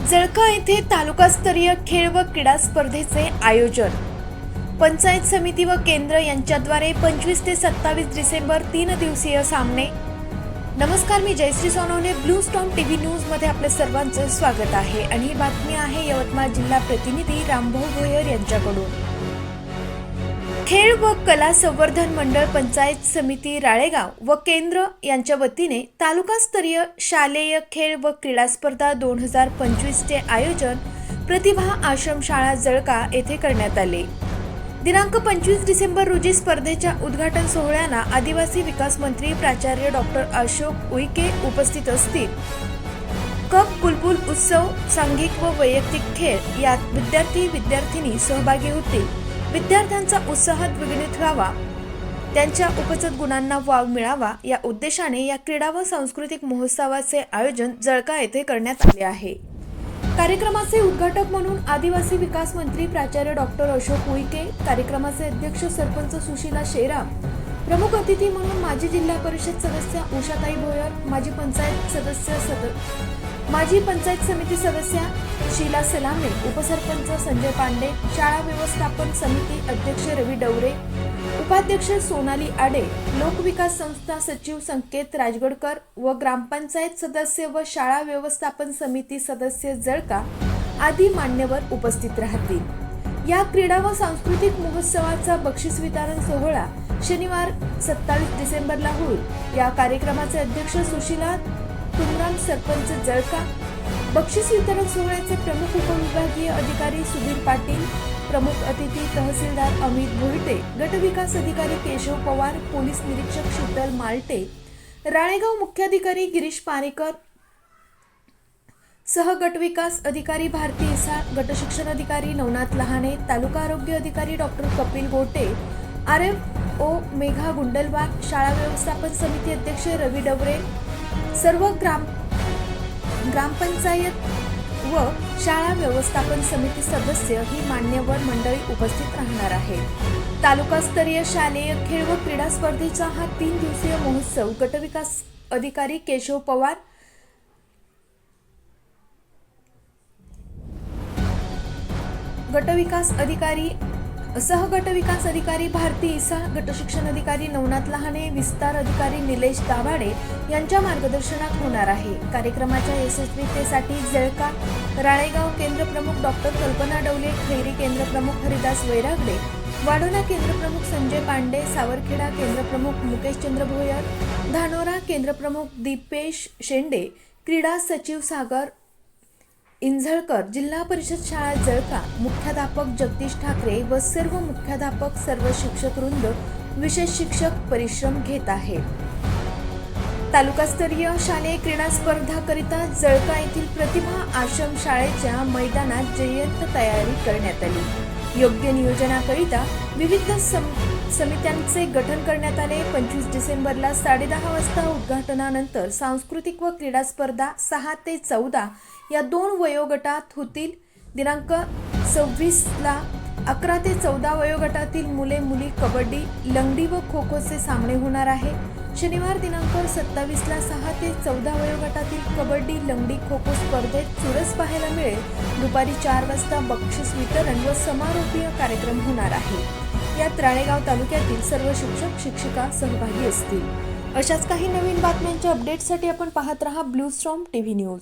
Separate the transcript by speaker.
Speaker 1: जळका येथे तालुकास्तरीय खेळ व क्रीडा स्पर्धेचे आयोजन. पंचायत समिती व केंद्र यांच्याद्वारे 25 ते 27 डिसेंबर 3 दिवसीय सामने. नमस्कार, मी Jayashree Sonawane. Blue Storm TV news मध्ये आपले सर्वांचे स्वागत आहे आणि ही बातमी आहे यवतमाळ जिल्हा प्रतिनिधी रामभाऊ भोयर यांच्याकडून. खेळ व कला संवर्धन मंडळ, पंचायत समिती राळेगाव व केंद्र यांच्या वतीने तालुकास्तरीय शालेय खेळ व क्रीडा स्पर्धा 2025 चे आयोजन प्रतिभा आश्रमशाळा जळका येथे करण्यात आले. दिनांक 25 डिसेंबर रोजी स्पर्धेच्या उद्घाटन सोहळ्याला आदिवासी विकास मंत्री प्राचार्य डॉक्टर अशोक उईके उपस्थित असतील. कप बुलबुल उत्सव, सांघिक व वैयक्तिक खेळ यात विद्यार्थी सहभागी होतील. विद्यार्थ्यांचा उत्साह द्विगुणित व्हावा, त्यांच्या उपजत गुणांना वाव मिळावा या उद्देशाने या क्रीडा व सांस्कृतिक महोत्सवाचे आयोजन जळका येथे करण्यात आले आहे. कार्यक्रमाचे उद्घाटक म्हणून आदिवासी विकास मंत्री प्राचार्य डॉक्टर अशोक उईके, कार्यक्रमाचे अध्यक्ष सरपंच सुशीला शेराम, प्रमुख अतिथी म्हणून माजी जिल्हा परिषद सदस्य उषाताई भोयर, माजी पंचायत समिती सदस्य शीला सलामे, उपसरपंच संजय पांडे, शाळा व्यवस्थापन समिती अध्यक्ष रवी डवरे, उपाध्यक्ष सोनाली आडे, लोकविकास संस्था सचिव संकेत राजगडकर व ग्रामपंचायत सदस्य व शाळा व्यवस्थापन समिती सदस्य जळका आदी मान्यवर उपस्थित राहतील. या क्रीडा व सांस्कृतिक महोत्सवाचा बक्षीस वितरण सोहळा शनिवार 27 डिसेंबरला होईल. या कार्यक्रमाचे अध्यक्ष सुशीला तुमराम, सरपंच जळका. बक्षीस वितरण सोहळ्याचे प्रमुख उपविभागीय अधिकारी सुधीर पाटील, प्रमुख अतिथी तहसीलदार अमित भोईटे, गट विकास अधिकारी केशव पवार, पोलीस निरीक्षक शीतल मालटे, राळेगाव मुख्याधिकारी गिरीश पारेकर, सह गट विकास अधिकारी भारती इसा, गट शिक्षण अधिकारी नवनाथ लहाने, तालुका आरोग्य अधिकारी डॉक्टर कपिल गोटे, RFO मेघा गुंडलवार, शाळा व्यवस्थापन समिती अध्यक्ष रवी डवरे, सर्व ग्रामपंचायत व शाळा व्यवस्थापन समिती सदस्य ही मान्यवर मंडळी उपस्थित राहणार आहे. तालुकास्तरीय शालेय खेळ व क्रीडा स्पर्धेचा हा 3 दिवसीय महोत्सव गटविकास अधिकारी केशव पवार, सह गट विकास अधिकारी भारती इसा, गट शिक्षण अधिकारी नवनाथ लहाने, विस्तार अधिकारी निलेश दाभाडे यांच्या मार्गदर्शनात होणार आहे. कार्यक्रमाच्या यशस्वीतेसाठी जळका राळेगाव केंद्र प्रमुख डॉक्टर कल्पना डवले, खैरी केंद्र प्रमुख हरिदास वैरागडे, वाडोना केंद्र प्रमुख संजय पांडे, सावरखेडा केंद्र प्रमुख मुकेश चंद्र भोयर, धानोरा केंद्र प्रमुख दीपेश शेंडे, क्रीडा सचिव सागर इंझळकर, जिल्हा परिषद शाळा जळका मुख्याध्यापक जगदीश ठाकरे व सर्व मुख्याध्यापक, सर्व शिक्षक वृंद, विशेष शिक्षक परिश्रम घेत आहेत. तालुकास्तरीय शालेय क्रीडा स्पर्धाकरिता जळका येथील प्रतिभा आश्रम शाळेच्या मैदानात जय्यत तयारी करण्यात आली. योग्य नियोजनाकरिता विविध समित्यांचे गठन करण्यात आले. 25 डिसेंबरला 10:30 वाजता उद्घाटनानंतर सांस्कृतिक व क्रीडा स्पर्धा 6 ते 14 या 2 वयोगटात होतील. दिनांक 26ला 11 ते 14 वयोगटातील मुले-मुली कबड्डी, लंगडी व खो-खोचे सामने होणार आहे. शनिवार दिनांक 27ला 6 ते 14 वयोगटातील कबड्डी, लंगडी, खो-खो स्पर्धेत चुरस पाहायला मिळेल. दुपारी 4 वाजता बक्षीस वितरण व समारोपीय कार्यक्रम होणार आहे. यात राळेगाव तालुक्यातील सर्व शिक्षक शिक्षिका सहभागी असतील. अशाच काही नवीन बातम्यांच्या अपडेटसाठी आपण पाहत रहा ब्लू स्टॉर्म टीव्ही न्यूज.